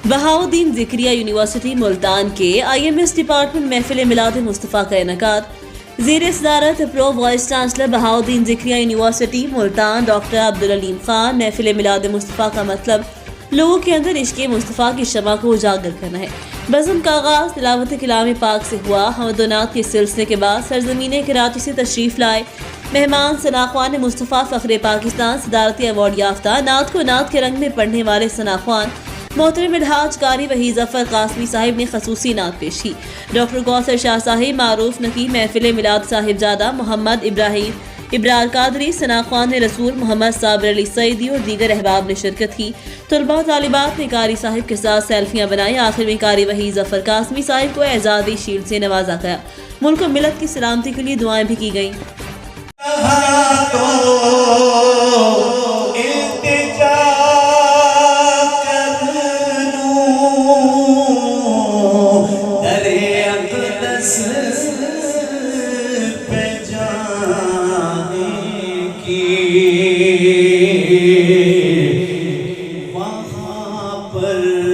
بہاؤddin زکریا university Multan کے IMS department محفل میلاد-e-Mustafa کا انعقاد زیر صدارت پرو وائس چانسلر بہاؤddin زکریا یونیورسٹی ملتان ڈاکٹر عبدالعلیم خان۔ محفل میلاد-e-Mustafa کا مطلب لوگوں کے اندر عشق مصطفی کی شمع کو اجاگر کرنا ہے۔ بزم کا آغاز تلاوت کلام پاک سے ہوا۔ حمدونعت کے سلسلے کے بعد سرزمین کراچی سے تشریف لائے مہمان ثناخوان مصطفی فخر پاکستان صدارتی ایوارڈ یافتہ نعت کو نعت کے رنگ میں پڑھنے والے ثناخوان محترم الحاج قاری وحید ظفر قاسمی صاحب نے خصوصی نعت پیش کی۔ ڈاکٹر شاہ صاحب معروف نقی محفل میلاد صاحبزادہ محمد ابراہیم ابرار قادری ثناخوان رسول محمد صابر علی سعیدی اور دیگر احباب نے شرکت کی۔ طلباء طالبات نے قاری صاحب کے ساتھ سیلفیاں بنائی۔ آخر میں قاری وحید ظفر قاسمی صاحب کو اعزازی شیلڈ سے نوازا گیا۔ ملک و ملت کی سلامتی کے لیے دعائیں بھی کی گئیں۔ وہاں پر